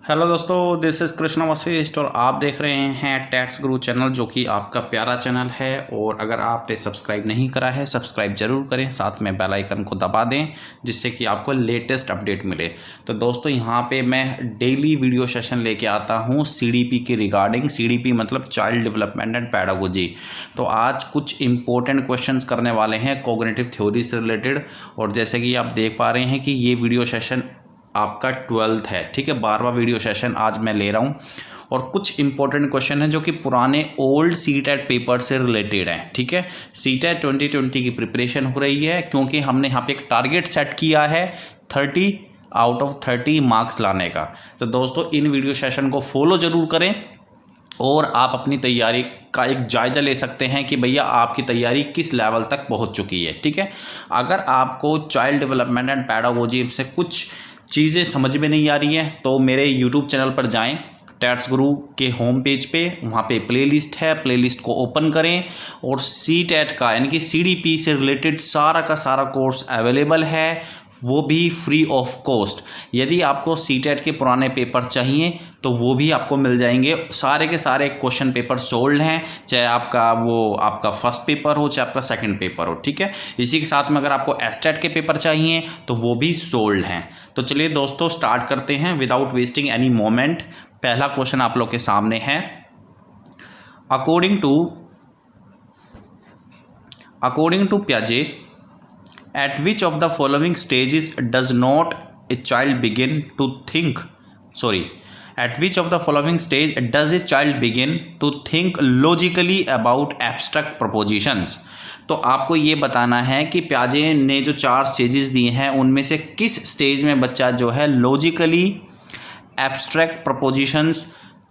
Hello दोस्तों, this is Krishna Vashishtha और आप देख रहे हैं टैक्स गुरु चैनल, जो कि आपका प्यारा चैनल है। और अगर आपने सब्सक्राइब नहीं करा है, सब्सक्राइब जरूर करें, साथ में बेल आइकन को दबा दें जिससे कि आपको लेटेस्ट अपडेट मिले। तो दोस्तों, यहाँ पे मैं डेली वीडियो सेशन लेके आता हूँ सीडीपी के रिगार्डिंग। सीडीपी मतलब चाइल्ड डेवलपमेंट एंड पैडागोजी। तो आज कुछ इंपॉर्टेंट क्वेश्चंस करने वाले हैं कॉग्निटिव थ्योरी से रिलेटेड। और जैसे कि आप देख पा रहे हैं कि ये वीडियो सेशन आपका 12th है, ठीक है, 12वां वीडियो सेशन आज मैं ले रहा हूँ। और कुछ इंपॉर्टेंट क्वेश्चन हैं जो कि पुराने ओल्ड सीटेट पेपर से रिलेटेड हैं, ठीक है। सीटेट 2020 की प्रिपरेशन हो रही है, क्योंकि हमने यहाँ पे एक टारगेट सेट किया है 30 आउट ऑफ 30 मार्क्स लाने का। तो दोस्तों, इन वीडियो सेशन को फॉलो ज़रूर करें और आप अपनी तैयारी का एक जायज़ा ले सकते हैं कि भैया आपकी तैयारी किस लेवल तक पहुंच चुकी है, ठीक है। अगर आपको चाइल्ड डेवलपमेंट एंड पैडागोजी से कुछ चीज़ें समझ में नहीं आ रही हैं तो मेरे यूट्यूब चैनल पर जाएं, टैट्स गुरु के होम पेज पे, वहाँ पे प्लेलिस्ट है, प्लेलिस्ट को ओपन करें और सीटेट का यानी कि सीडीपी से रिलेटेड सारा का सारा कोर्स अवेलेबल है, वो भी फ्री ऑफ कॉस्ट। यदि आपको सीटेट के पुराने पेपर चाहिए तो वो भी आपको मिल जाएंगे। सारे के सारे क्वेश्चन पेपर सोल्ड हैं, चाहे आपका फर्स्ट पेपर हो, चाहे आपका सेकंड पेपर हो, ठीक है। इसी के साथ में अगर आपको एस्टेट के पेपर चाहिए तो वो भी सोल्ड हैं। तो चलिए दोस्तों, स्टार्ट करते हैं विदाउट वेस्टिंग एनी मोमेंट। पहला क्वेश्चन आप लोग के सामने है। अकॉर्डिंग टू पियाजे, at which of the following stages does not a child begin to think at which of the following stage does a child begin to think logically about abstract propositions? तो आपको ये बताना है कि पियाजे ने जो 4 stages दिए हैं उनमें से किस स्टेज में बच्चा जो है logically abstract propositions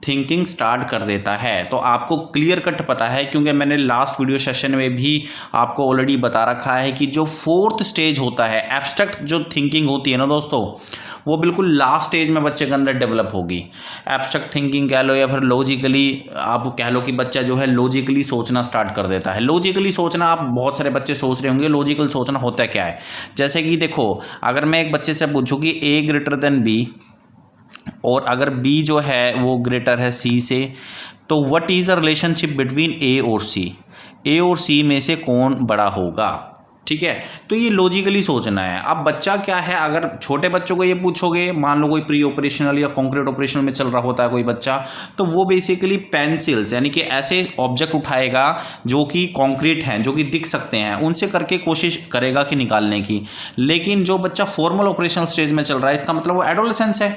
thinking start कर देता है। तो आपको क्लियर कट पता है, क्योंकि मैंने लास्ट वीडियो सेशन में भी आपको ऑलरेडी बता रखा है कि जो 4th स्टेज होता है, एब्स्ट्रैक्ट जो थिंकिंग होती है ना दोस्तों, वो बिल्कुल लास्ट स्टेज में बच्चे के अंदर डेवलप होगी। एब्स्ट्रैक्ट थिंकिंग कह लो या फिर लॉजिकली आप कह लो कि बच्चा जो है लॉजिकली सोचना स्टार्ट कर देता है। लॉजिकली सोचना, आप बहुत सारे बच्चे सोच रहे होंगे लॉजिकल सोचना होता क्या है। जैसे कि देखो, अगर मैं एक बच्चे से पूछूँ कि ए ग्रेटर देन बी और अगर B जो है वो ग्रेटर है C से, तो what is the relationship between A और C? A और C में से कौन बड़ा होगा, ठीक है। तो ये लॉजिकली सोचना है। अब बच्चा क्या है, अगर छोटे बच्चों को ये पूछोगे, मान लो कोई प्री ऑपरेशनल या कॉन्क्रीट ऑपरेशनल में चल रहा होता है कोई बच्चा, तो वो बेसिकली पेंसिल्स यानी कि ऐसे ऑब्जेक्ट उठाएगा जो कि कॉन्क्रीट हैं, जो कि दिख सकते हैं, उनसे करके कोशिश करेगा कि निकालने की। लेकिन जो बच्चा फॉर्मल ऑपरेशनल स्टेज में चल रहा है, इसका मतलब वो एडोलेसेंस है।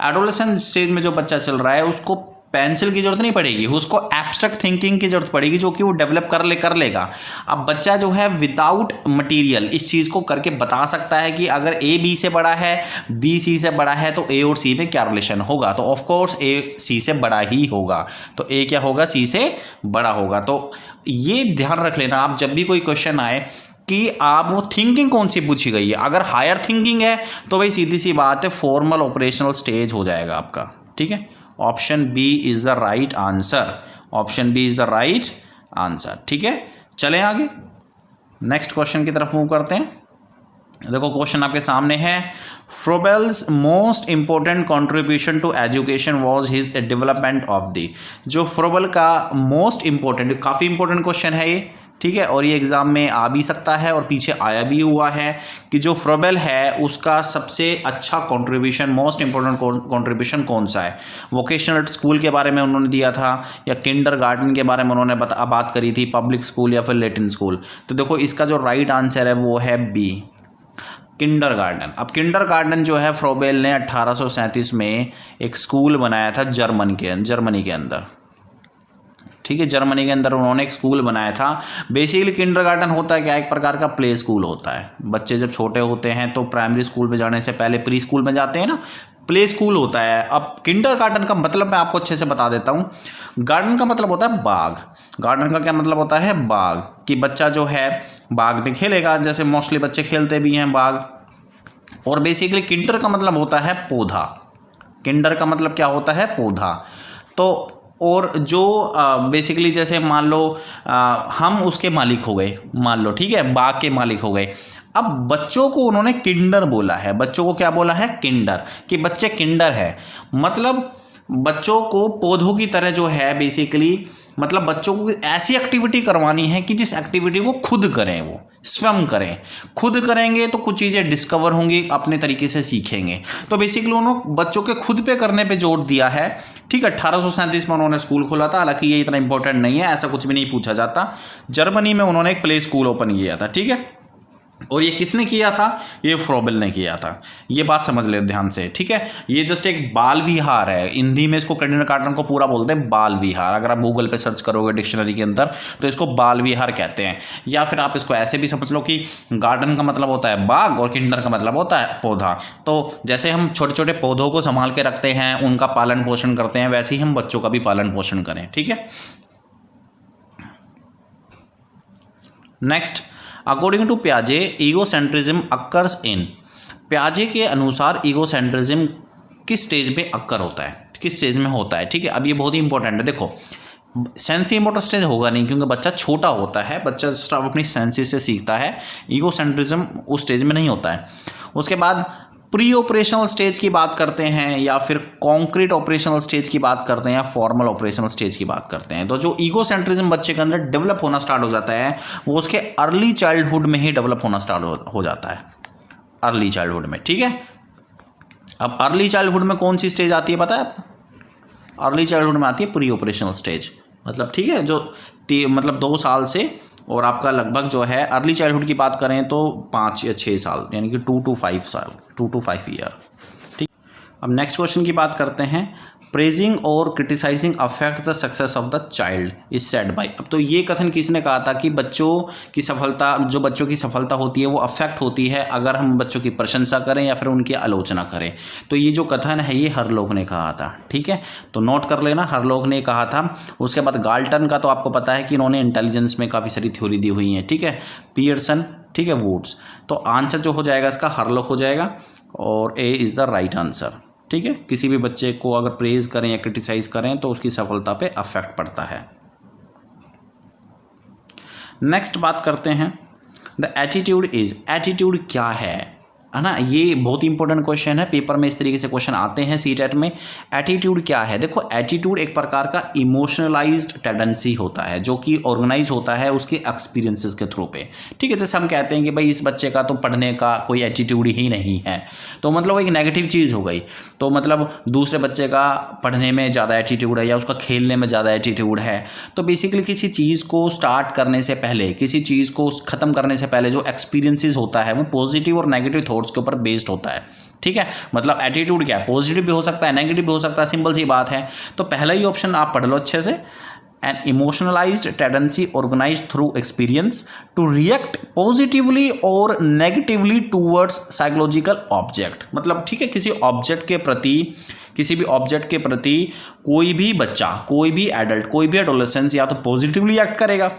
एडोलेसेंस स्टेज में जो बच्चा चल रहा है उसको पेंसिल की जरूरत नहीं पड़ेगी, उसको एब्स्ट्रैक्ट थिंकिंग की जरूरत पड़ेगी, जो कि वो डेवलप कर लेगा। अब बच्चा जो है विदाउट मटेरियल इस चीज़ को करके बता सकता है कि अगर ए बी से बड़ा है, बी सी से बड़ा है, तो ए और सी में क्या रिलेशन होगा। तो ऑफ कोर्स ए सी से बड़ा ही होगा, तो ए क्या होगा, सी से बड़ा होगा। तो ये ध्यान रख लेना आप जब भी कोई क्वेश्चन आए कि आप वो थिंकिंग कौन सी पूछी गई है। अगर हायर थिंकिंग है तो भाई सीधी सी बात है, फॉर्मल ऑपरेशनल स्टेज हो जाएगा आपका, ठीक है। Option B is the right answer, option B is the right answer, ठीक है। चलें आगे, नेक्स्ट क्वेश्चन की तरफ मूव करते हैं। देखो क्वेश्चन आपके सामने है। Froebel's most important contribution to education was his development of the. जो फ्रोबेल का मोस्ट इंपॉर्टेंट, काफ़ी इंपॉर्टेंट क्वेश्चन है ये, ठीक है, और ये एग्जाम में आ भी सकता है और पीछे आया भी हुआ है कि जो फ्रोबेल है उसका सबसे अच्छा कंट्रीब्यूशन, मोस्ट इंपॉर्टेंट कंट्रीब्यूशन कौन सा है। वोकेशनल स्कूल के बारे में उन्होंने दिया था, या किंडरगार्टन के बारे में उन्होंने बात करी थी, पब्लिक स्कूल या फिर लेटिन स्कूल। तो देखो इसका जो राइट आंसर है वो है बी, किंडरगार्टन। अब किंडरगार्टन जो है, फ्रोबेल ने 1837 में एक स्कूल बनाया था जर्मनी के अंदर, ठीक है। जर्मनी के अंदर उन्होंने एक स्कूल बनाया था। बेसिकली किंडरगार्टन होता है क्या, एक प्रकार का प्ले स्कूल होता है। बच्चे जब छोटे होते हैं तो प्राइमरी स्कूल में जाने से पहले प्री स्कूल में जाते हैं ना, प्ले स्कूल होता है। अब किंडरगार्टन का मतलब मैं आपको अच्छे से बता देता हूँ। गार्डन का मतलब होता है बाग। गार्डन का क्या मतलब होता है, बाग, कि बच्चा जो है बाग में खेलेगा, जैसे मोस्टली बच्चे खेलते भी हैं बाग। और बेसिकली किंडर का मतलब होता है पौधा। किंडर का मतलब क्या होता है, पौधा। तो और जो बेसिकली जैसे मान लो हम उसके मालिक हो गए, मान लो ठीक है, बाग के मालिक हो गए। अब बच्चों को उन्होंने किंडर बोला है, बच्चों को क्या बोला है, किंडर, कि बच्चे किंडर है। मतलब बच्चों को पौधों की तरह जो है बेसिकली, मतलब बच्चों को ऐसी एक्टिविटी करवानी है कि जिस एक्टिविटी को खुद करें, वो स्वयं करें। खुद करेंगे तो कुछ चीज़ें डिस्कवर होंगी, अपने तरीके से सीखेंगे। तो बेसिकली उन्होंने बच्चों के खुद पे करने पे जोर दिया है। ठीक है, 1837 में उन्होंने स्कूल खोला था। हालांकि ये इतना इंपॉर्टेंट नहीं है, ऐसा कुछ भी नहीं पूछा जाता। जर्मनी में उन्होंने एक प्ले स्कूल ओपन किया था। ठीक है, और ये किसने किया था, ये फ्रोबेल ने किया था। ये बात समझ ले ध्यान से। ठीक है, ये जस्ट एक बाल विहार है, हिंदी में इसको किंडरगार्टन को पूरा बोलते हैं बाल विहार। अगर आप गूगल पे सर्च करोगे डिक्शनरी के अंदर तो इसको बाल विहार कहते हैं। या फिर आप इसको ऐसे भी समझ लो कि गार्डन का मतलब होता है बाग और किंडर का मतलब होता है पौधा। तो जैसे हम छोटे छोटे पौधों को संभाल के रखते हैं, उनका पालन पोषण करते हैं, वैसे ही हम बच्चों का भी पालन पोषण करें। ठीक है, नेक्स्ट, अकॉर्डिंग टू प्याजे ईगोसेंट्रिज्म अक्कर्स इन। प्याजे के अनुसार ईगोसेंट्रिज्म किस स्टेज में अक्कर होता है, किस स्टेज में होता है। ठीक है, अब ये बहुत ही इंपॉर्टेंट है। देखो, सेंसी मोटर स्टेज होगा नहीं, क्योंकि बच्चा छोटा होता है, बच्चा सिर्फ अपनी सेंसेस से सीखता है। ईगोसेंट्रिज्म उस स्टेज में नहीं होता है। उसके बाद प्री ऑपरेशनल स्टेज की बात करते हैं, या फिर कॉन्क्रीट ऑपरेशनल स्टेज की बात करते हैं, या फॉर्मल ऑपरेशनल स्टेज की बात करते हैं। तो जो ईगोसेंट्रिज्म बच्चे के अंदर डेवलप होना स्टार्ट हो जाता है, वो उसके अर्ली चाइल्डहुड में ही डेवलप होना स्टार्ट हो जाता है, अर्ली चाइल्डहुड में। ठीक है, अब अर्ली चाइल्डहुड में कौन सी स्टेज आती है पता है आपको? अर्ली चाइल्डहुड में आती है प्री ऑपरेशनल स्टेज। मतलब ठीक है, जो मतलब 2 साल से, और आपका लगभग जो है अर्ली चाइल्डहुड की बात करें तो 5 या 6 साल, यानी कि 2 to 5 साल, 2 to 5 ईयर। ठीक, अब नेक्स्ट क्वेश्चन की बात करते हैं। प्रेजिंग और criticising affect the success of the child is said by. अब तो ये कथन किसने कहा था कि बच्चों की सफलता, जो बच्चों की सफलता होती है वो अफेक्ट होती है अगर हम बच्चों की प्रशंसा करें या फिर उनकी आलोचना करें। तो ये जो कथन है ये हरलोग ने कहा था। ठीक है, तो नोट कर लेना, हरलोग ने कहा था। उसके बाद गाल्टन का तो आपको पता है कि इन्होंने इंटेलिजेंस में काफ़ी सारी थ्योरी दी हुई है। ठीक है, पियर्सन, ठीक है, वुड्स। तो आंसर जो हो जाएगा इसका हरलोग हो जाएगा, और A is the right answer. ठीक है, किसी भी बच्चे को अगर प्रेज करें या क्रिटिसाइज करें तो उसकी सफलता पे अफेक्ट पड़ता है। नेक्स्ट बात करते हैं, द एटीट्यूड इज। एटीट्यूड क्या है ना, ये बहुत इंपॉर्टेंट क्वेश्चन है। पेपर में इस तरीके से क्वेश्चन आते हैं सीटेट में। एटीट्यूड क्या है? देखो, एटीट्यूड एक प्रकार का इमोशनलाइज्ड टेंडेंसी होता है जो कि ऑर्गेनाइज होता है उसके एक्सपीरियंसेस के थ्रू पे। ठीक है, जैसे हम कहते हैं कि भाई इस बच्चे का तो पढ़ने का कोई एटीट्यूड ही नहीं है, तो मतलब वो एक नेगेटिव चीज़ हो गई। तो मतलब दूसरे बच्चे का पढ़ने में ज़्यादा एटीट्यूड है या उसका खेलने में ज़्यादा एटीट्यूड है। तो बेसिकली किसी चीज़ को स्टार्ट करने से पहले, किसी चीज़ को ख़त्म करने से पहले जो एक्सपीरियंसेस होता है वो पॉजिटिव और नेगेटिव थॉट्स के ऊपर बेस्ड होता है। ठीक है, मतलब एटीट्यूड क्या है, पॉजिटिव भी हो सकता है, नेगेटिव भी हो सकता है, सिंपल सी बात है। तो पहला ही ऑप्शन आप पढ़ लो अच्छे से, an emotionalized tendency organized through experience to react positively और नेगेटिवली टूवर्ड्स साइकोलॉजिकल ऑब्जेक्ट। मतलब ठीक है, किसी ऑब्जेक्ट के प्रति, किसी भी ऑब्जेक्ट के प्रति कोई भी बच्चा, कोई भी एडल्ट, कोई भी एडोलेसेंस या तो पॉजिटिवली एक्ट करेगा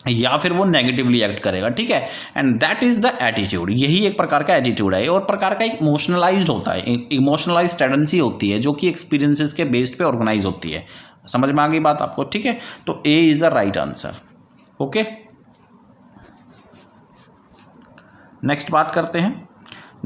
या फिर वो नेगेटिवली एक्ट करेगा। ठीक है, and that is the attitude. यही एक प्रकार का एटीट्यूड है, और प्रकार का एक इमोशनलाइज्ड होता है, इमोशनलाइज्ड टेंडेंसी होती है जो कि एक्सपीरियंसेस के बेस्ड पे ऑर्गेनाइज होती है। समझ में आ गई बात आपको? ठीक है, तो A is the right answer. Okay, next बात करते हैं,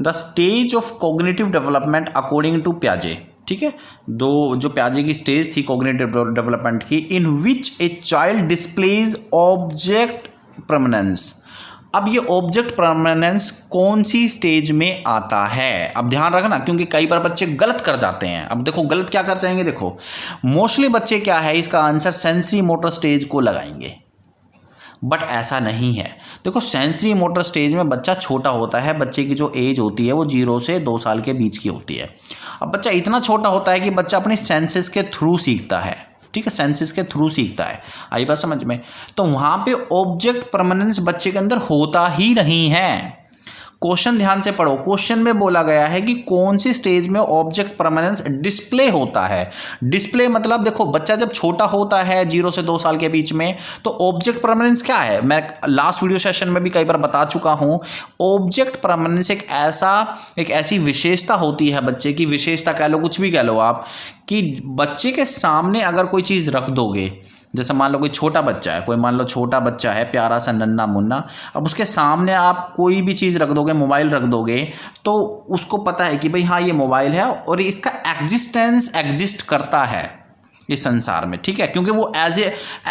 the stage of cognitive development according to प्याजे। ठीक है, जो प्याजे की स्टेज थी कॉग्निटिव डेवलपमेंट की, in which a child displays object permanence. अब ये ऑब्जेक्ट परमानेंस कौन सी स्टेज में आता है? अब ध्यान रखना, क्योंकि कई बार बच्चे गलत कर जाते हैं। अब देखो गलत क्या कर जाएंगे, देखो मोस्टली बच्चे क्या है, इसका आंसर सेंसरी मोटर स्टेज को लगाएंगे, बट ऐसा नहीं है। देखो, सेंसरी मोटर स्टेज में बच्चा छोटा होता है, बच्चे की जो एज होती है वो 0 से 2 साल के बीच की होती है। अब बच्चा इतना छोटा होता है कि बच्चा अपनी सेंसेस के थ्रू सीखता है। ठीक है, सेंसेस के थ्रू सीखता है। आई बात समझ में? तो वहाँ पे ऑब्जेक्ट परमानेंस बच्चे के अंदर होता ही नहीं है। क्वेश्चन ध्यान से पढ़ो। क्वेश्चन में बोला गया है कि कौन सी स्टेज में ऑब्जेक्ट परमानेंस डिस्प्ले होता है। डिस्प्ले मतलब देखो, बच्चा जब छोटा होता है 0 से 2 साल के बीच में, तो ऑब्जेक्ट परमानेंस क्या है, मैं लास्ट वीडियो सेशन में भी कई बार बता चुका हूं। ऑब्जेक्ट परमानेंस एक ऐसी विशेषता होती है, बच्चे की विशेषता कह लो, कुछ भी कह लो आप, कि बच्चे के सामने अगर कोई चीज़ रख दोगे, जैसे मान लो कोई छोटा बच्चा है, कोई मान लो छोटा बच्चा है, प्यारा सा नन्ना मुन्ना, अब उसके सामने आप कोई भी चीज़ रख दोगे, मोबाइल रख दोगे, तो उसको पता है कि भाई हाँ ये मोबाइल है और इसका एग्जिस्टेंस एग्जिस्ट करता है इस संसार में, ठीक है, क्योंकि वो एज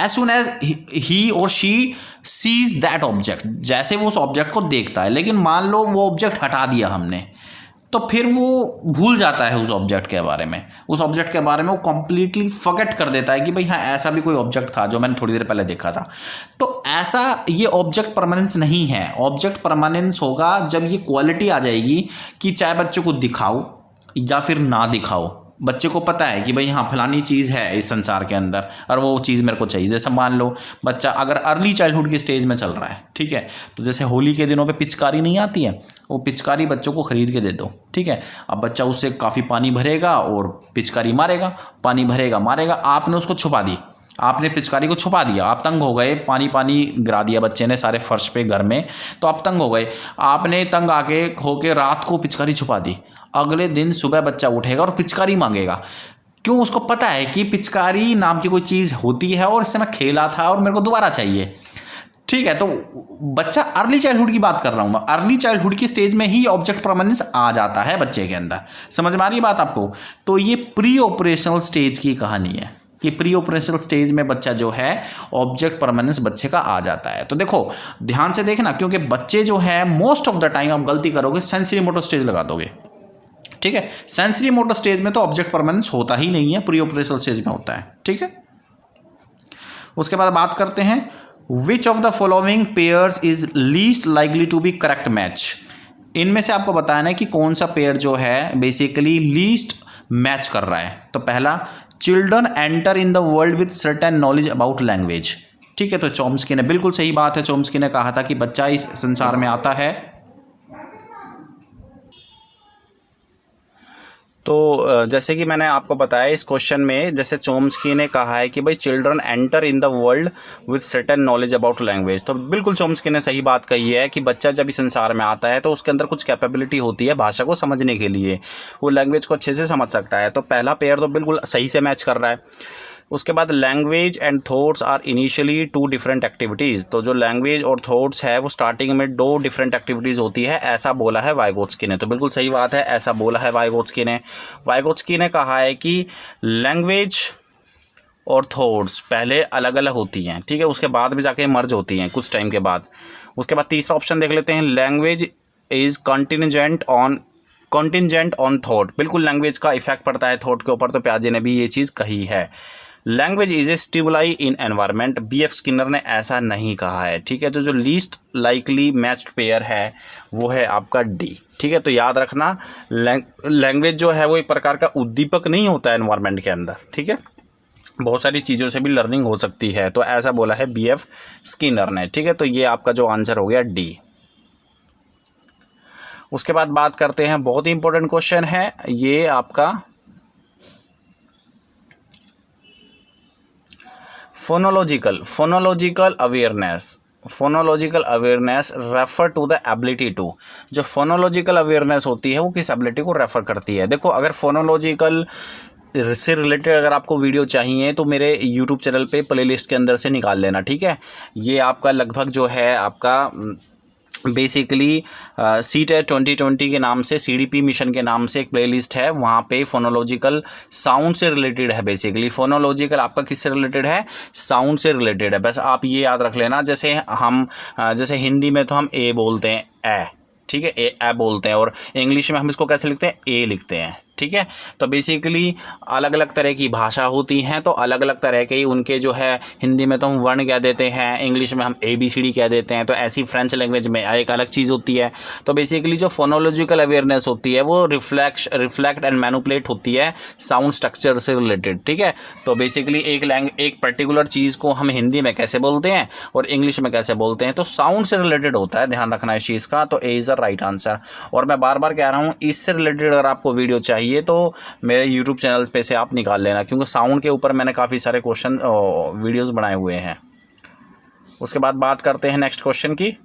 सुन एज ही और शी सीज दैट ऑब्जेक्ट, जैसे वो उस ऑब्जेक्ट को देखता है। लेकिन मान लो वो ऑब्जेक्ट हटा दिया हमने, तो फिर वो भूल जाता है उस ऑब्जेक्ट के बारे में, वो कंप्लीटली फॉरगेट कर देता है कि भाई हाँ ऐसा भी कोई ऑब्जेक्ट था जो मैंने थोड़ी देर पहले देखा था। तो ऐसा ये ऑब्जेक्ट परमानेंस नहीं है। ऑब्जेक्ट परमानेंस होगा जब ये क्वालिटी आ जाएगी कि चाहे बच्चों को दिखाओ या फिर ना दिखाओ, बच्चे को पता है कि भाई हाँ फलानी चीज़ है इस संसार के अंदर और वो चीज़ मेरे को चाहिए। जैसे मान लो बच्चा अगर अर्ली चाइल्डहुड की स्टेज में चल रहा है, ठीक है, तो जैसे होली के दिनों पे पिचकारी नहीं आती है, वो पिचकारी बच्चों को ख़रीद के दे दो, ठीक है। अब बच्चा उससे काफ़ी पानी भरेगा और पिचकारी मारेगा, पानी भरेगा मारेगा, आपने उसको छुपा दी, आपने पिचकारी को छुपा दिया, आप तंग हो गए, पानी गिरा दिया बच्चे ने सारे फर्श पे घर में, तो आप तंग हो गए, आपने तंग आके होके रात को पिचकारी छुपा दी। अगले दिन सुबह बच्चा उठेगा और पिचकारी मांगेगा, क्यों, उसको पता है कि पिचकारी नाम की कोई चीज़ होती है और इससे मैं खेला था और मेरे को दोबारा चाहिए, ठीक है। तो बच्चा अर्ली चाइल्डहुड की बात कर रहा हूँ मैं, अर्ली चाइल्डहुड की स्टेज में ही ऑब्जेक्ट परमानेंस आ जाता है बच्चे के अंदर। समझ में आ रही है बात आपको? तो ये प्री ऑपरेशनल स्टेज की कहानी है कि प्री ऑपरेशनल स्टेज में बच्चा जो है ऑब्जेक्ट परमानेंस बच्चे का आ जाता है। तो देखो ध्यान से देखना, क्योंकि बच्चे जो है मोस्ट ऑफ द टाइम आप गलती करोगे, सेंसरी मोटर स्टेज लगा दोगे, ठीक है। सेंसरी मोटर स्टेज में तो ऑब्जेक्ट परमानेंस होता ही नहीं है, प्री ऑपरेशनल स्टेज में होता है, ठीक है। उसके बाद बात करते हैं, which of the following pairs is least likely to be correct match. इनमें से आपको बताना है कि कौन सा पेयर जो है बेसिकली लीस्ट मैच कर रहा है। तो पहला, children enter in the world with certain knowledge about language, ठीक है। तो चॉम्स्की ने, बिल्कुल सही बात है, चॉम्स्की ने कहा था कि बच्चा इस संसार में आता है। तो जैसे कि मैंने आपको बताया इस क्वेश्चन में, जैसे चॉम्स्की ने कहा है कि भाई children enter in the world with certain knowledge about language, तो बिल्कुल चॉम्स्की ने सही बात कही है कि बच्चा जब इस संसार में आता है तो उसके अंदर कुछ कैपेबिलिटी होती है भाषा को समझने के लिए, वो लैंग्वेज को अच्छे से समझ सकता है। तो पहला पेयर तो बिल्कुल सही से मैच कर रहा है। उसके बाद language and thoughts are initially 2 different activities, तो जो लैंग्वेज और थॉट्स है वो स्टार्टिंग में 2 डिफरेंट एक्टिविटीज़ होती है, ऐसा बोला है वाइगोत्स्की ने। तो बिल्कुल सही बात है, ऐसा बोला है वाइगोत्स्की ने। वाइगोत्स्की ने कहा है कि लैंग्वेज और थॉट्स पहले अलग अलग होती हैं, ठीक है, उसके बाद में जाके मर्ज होती हैं कुछ टाइम के बाद। उसके बाद तीसरा ऑप्शन देख लेते हैं, language is contingent on thought, बिल्कुल लैंग्वेज का इफेक्ट पड़ता है थॉट के ऊपर, तो प्याजे ने भी ये चीज़ कही है। Language is a stimuli in environment, BF Skinner ने ऐसा नहीं कहा है, ठीक है। तो जो लीस्ट लाइकली मैच्ड पेयर है वो है आपका D, ठीक है। तो याद रखना, लैंग्वेज जो है वो एक प्रकार का उद्दीपक नहीं होता है एनवायरनमेंट के अंदर, ठीक है, बहुत सारी चीज़ों से भी लर्निंग हो सकती है, तो ऐसा बोला है BF स्किनर ने, ठीक है। तो ये आपका जो आंसर हो गया D। उसके बाद बात करते हैं, बहुत ही इंपॉर्टेंट क्वेश्चन है ये आपका, phonological awareness refer to the ability to. जो फोनोलॉजिकल अवेयरनेस होती है वो किस एबिलिटी को रेफर करती है? देखो, अगर फोनोलॉजिकल से रिलेटेड अगर आपको वीडियो चाहिए तो मेरे YouTube चैनल पे प्लेलिस्ट के अंदर से निकाल लेना, ठीक है। ये आपका लगभग जो है आपका बेसिकली CTET 2020 के नाम से, CDP मिशन के नाम से एक प्लेलिस्ट है, वहाँ पे फोनोलॉजिकल साउंड से रिलेटेड है। बेसिकली फोनोलॉजिकल आपका किससे रिलेटेड है? साउंड से रिलेटेड है। बस आप ये याद रख लेना, जैसे हिंदी में तो हम ए बोलते हैं, ए, ठीक है, ए बोलते हैं, और इंग्लिश में हम इसको कैसे लिखते हैं? ए लिखते हैं, ठीक है। तो बेसिकली अलग अलग तरह की भाषा होती हैं, तो अलग अलग तरह के ही उनके जो है, हिंदी में तो हम वर्ण कह देते हैं, इंग्लिश में हम ABCD कह देते हैं, तो ऐसी फ्रेंच लैंग्वेज में एक अलग चीज़ होती है। तो बेसिकली जो फोनोलॉजिकल अवेयरनेस होती है वो रिफ्लेक्ट एंड मैनिपुलेट होती है साउंड स्ट्रक्चर से रिलेटेड, ठीक है। तो बेसिकली एक पर्टिकुलर चीज़ को हम हिंदी में कैसे बोलते हैं और इंग्लिश में कैसे बोलते हैं, तो साउंड से रिलेटेड होता है, ध्यान रखना इस चीज़ का। तो A is the right answer. और मैं बार बार कह रहा हूँ, इससे रिलेटेड अगर आपको वीडियो चाहिए तो मेरे यूट्यूब चैनल पे से आप निकाल लेना, क्योंकि साउंड के ऊपर मैंने काफ़ी सारे क्वेश्चन वीडियोज़ बनाए हुए हैं। उसके बाद बात करते हैं नेक्स्ट क्वेश्चन की।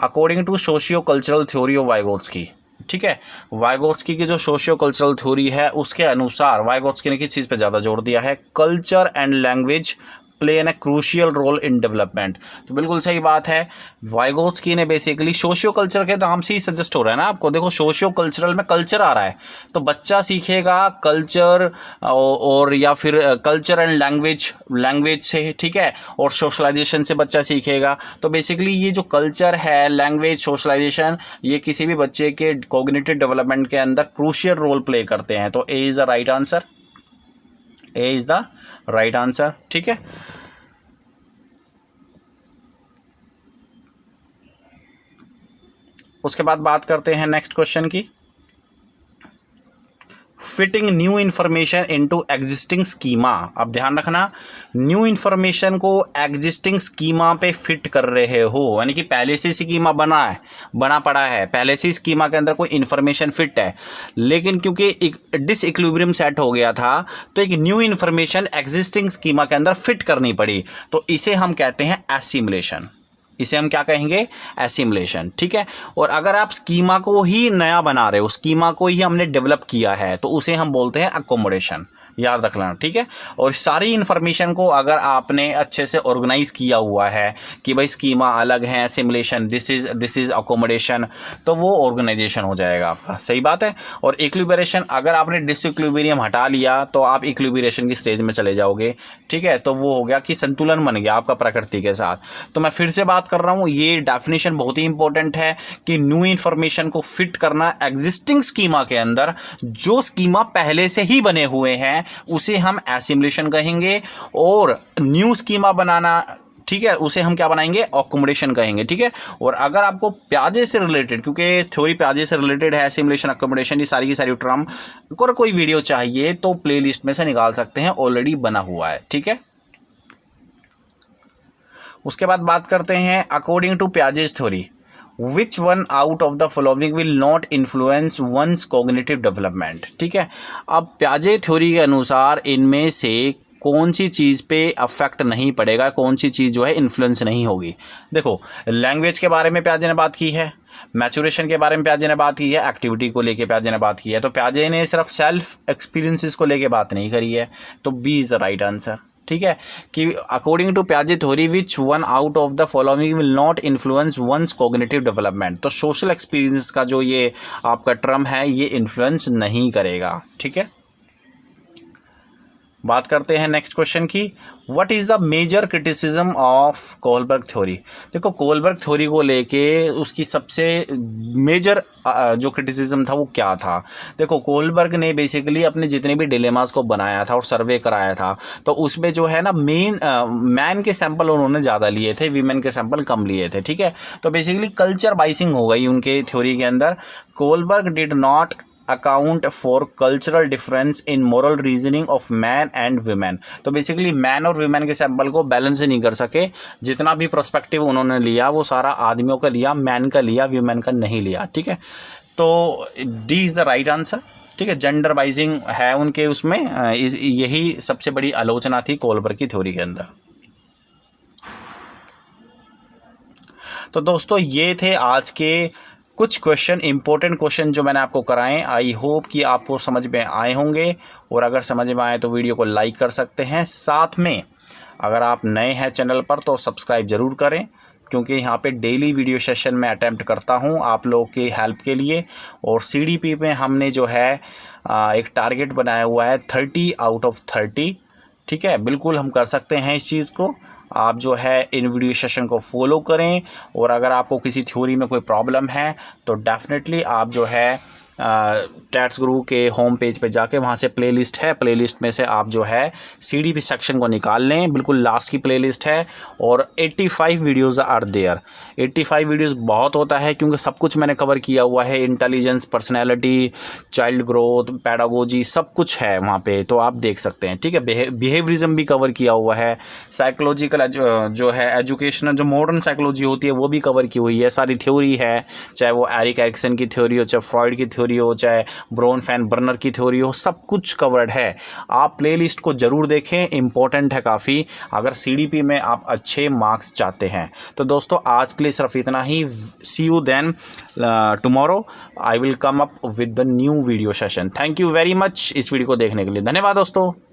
According to socio cultural theory of Vygotsky, ठीक है, वाइगोत्स्की की जो सोशियो कल्चरल थ्योरी है उसके अनुसार वाइगोत्स्की ने किस चीज़ पे ज़्यादा जोर दिया है, culture and language play an a crucial role in development. तो बिल्कुल सही बात है, वाइगोत्स्की ने बेसिकली सोशियो कल्चर के नाम से ही सजेस्ट हो रहा है ना आपको, देखो सोशियो कल्चरल में कल्चर आ रहा है, तो बच्चा सीखेगा कल्चर और या फिर कल्चर एंड लैंग्वेज से, ठीक है, और सोशलाइजेशन से बच्चा सीखेगा। तो बेसिकली ये जो कल्चर है, लैंग्वेज, सोशलाइजेशन, ये किसी भी बच्चे के कॉग्निटिव डेवलपमेंट के अंदर क्रूशियल रोल प्ले करते हैं। तो A is the right answer, A is the right answer, ठीक है। उसके बाद बात करते हैं नेक्स्ट क्वेश्चन की। Fitting new information into existing schema. अब ध्यान रखना, न्यू इन्फॉर्मेशन को एग्जिस्टिंग स्कीमा पे फिट कर रहे हो, यानी कि पहले से स्कीमा बना पड़ा है, पहले से स्कीमा के अंदर कोई इन्फॉर्मेशन फिट है, लेकिन क्योंकि एक डिसइक्विलिब्रियम सेट हो गया था तो एक न्यू इन्फॉर्मेशन एग्जिस्टिंग स्कीमा के अंदर फिट करनी पड़ी, तो इसे हम कहते हैं एसिमुलेशन। इसे हम क्या कहेंगे, एसिमुलेशन, ठीक है। और अगर आप स्कीमा को ही नया बना रहे हो, स्कीमा को ही हमने डेवलप किया है, तो उसे हम बोलते हैं अकोमोडेशन, याद रख लेना, ठीक है। और सारी इन्फॉर्मेशन को अगर आपने अच्छे से ऑर्गेनाइज किया हुआ है कि भाई स्कीमा अलग है, सिमुलेशन दिस इज अकोमोडेशन, तो वो ऑर्गेनाइजेशन हो जाएगा आपका, सही बात है। और इक्विलिब्रेशन, अगर आपने डिसइक्विलिब्रियम हटा लिया तो आप इक्विलिब्रेशन की स्टेज में चले जाओगे, ठीक है। तो वो हो गया कि संतुलन बन गया आपका प्रकृति के साथ। तो मैं फिर से बात कर रहा हूँ, ये डेफिनेशन बहुत ही इंपॉर्टेंट है कि न्यू इन्फॉर्मेशन को फिट करना एग्जिस्टिंग स्कीमा के अंदर, जो स्कीमा पहले से ही बने हुए हैं उसे हम एसिमुलेशन कहेंगे, और न्यू स्कीमा बनाना, ठीक है, उसे हम क्या बनाएंगे, अकोमोडेशन कहेंगे, ठीक है। और अगर आपको प्याजे से रिलेटेड, क्योंकि थ्योरी प्याजे से रिलेटेड है, एसिमुलेशन, अकोमोडेशन, ये सारी की सारी टर्म, अगर कोई वीडियो चाहिए तो प्लेलिस्ट में से निकाल सकते हैं, ऑलरेडी बना हुआ है, ठीक है। उसके बाद बात करते हैं according to Piaget's theory, which one out of the following will not influence one's cognitive development, ठीक है। अब प्याजे थ्योरी के अनुसार इनमें से कौन सी चीज़ पे अफेक्ट नहीं पड़ेगा, कौन सी चीज़ जो है इन्फ्लुएंस नहीं होगी। देखो, लैंग्वेज के बारे में प्याजे ने बात की है, मैचुरेशन के बारे में प्याजे ने बात की है, एक्टिविटी को लेके प्याजे ने बात की है, तो प्याजे ने सिर्फ सेल्फ एक्सपीरियंसेस को लेके बात नहीं करी है, तो B is the right answer, ठीक है। कि अकॉर्डिंग टू प्याजे theory which one out of the following will not influence one's cognitive development, तो सोशल एक्सपीरियंस का जो ये आपका टर्म है ये इन्फ्लुएंस नहीं करेगा, ठीक है। बात करते हैं नेक्स्ट क्वेश्चन की, what is the major criticism of Kohlberg theory. देखो, कोलबर्ग थ्योरी को लेके उसकी सबसे मेजर जो क्रिटिसिज्म था वो क्या था। देखो, कोलबर्ग ने बेसिकली अपने जितने भी डिलेमास को बनाया था और सर्वे कराया था, तो उसमें जो है ना मैन के सैंपल उन्होंने ज़्यादा लिए थे, वीमेन के सैंपल कम लिए थे, ठीक है। तो बेसिकली कल्चर बाइसिंग हो गई उनके थ्योरी के अंदर। Kohlberg did not account for cultural difference in moral reasoning of man and women, तो बेसिकली मैन और वीमेन के सैंपल को बैलेंस नहीं कर सके, जितना भी प्रोस्पेक्टिव उन्होंने लिया वो सारा आदमियों का लिया, मैन का लिया, वीमेन का नहीं लिया, ठीक है। तो D is the right answer, ठीक है। जेंडर वाइजिंग है उनके उसमें, यही सबसे बड़ी आलोचना थी कोलबर्ग की थ्योरी के अंदर। तो दोस्तों, ये थे आज के कुछ क्वेश्चन, इंपॉर्टेंट क्वेश्चन जो मैंने आपको कराएं। आई होप कि आपको समझ में आए होंगे, और अगर समझ में आए तो वीडियो को लाइक कर सकते हैं। साथ में अगर आप नए हैं चैनल पर तो सब्सक्राइब ज़रूर करें, क्योंकि यहाँ पे डेली वीडियो सेशन में अटैम्प्ट करता हूँ आप लोगों की हेल्प के लिए। और CDP में हमने जो है एक टारगेट बनाया हुआ है 30 आउट ऑफ 30, ठीक है। बिल्कुल हम कर सकते हैं इस चीज़ को। आप जो है इन वीडियो सेशन को फॉलो करें, और अगर आपको किसी थ्योरी में कोई प्रॉब्लम है तो डेफिनेटली आप जो है टैट्स गुरु के होम पेज पे जाके वहाँ से प्लेलिस्ट है, प्लेलिस्ट में से आप जो है CDP सेक्शन को निकाल लें, बिल्कुल लास्ट की प्लेलिस्ट है और 85 वीडियोज़ आर देयर। 85 वीडियोज़ बहुत होता है क्योंकि सब कुछ मैंने कवर किया हुआ है, intelligence, personality, child growth, pedagogy, सब कुछ है वहाँ पे, तो आप देख सकते हैं। ठीक है, बिहेवियरिज्म भी कवर किया हुआ है, साइकोलॉजिकल जो है एजुकेशनल जो मॉडर्न साइकोलॉजी होती है वो भी कवर की हुई है, सारी थ्योरी है, चाहे वो एरिक एरिक्सन की थ्योरी हो, चाहे फ्रॉइड की थ्योरी हो, चाहे ब्रोन फैन बर्नर की थ्योरी हो, सब कुछ कवर्ड है। आप प्लेलिस्ट को ज़रूर देखें, इंपॉर्टेंट है काफ़ी, अगर CDP में आप अच्छे मार्क्स चाहते हैं। तो दोस्तों आज के लिए सिर्फ इतना ही। See you then tomorrow, I will come up with the new video session. Thank you very much इस वीडियो को देखने के लिए, धन्यवाद दोस्तों।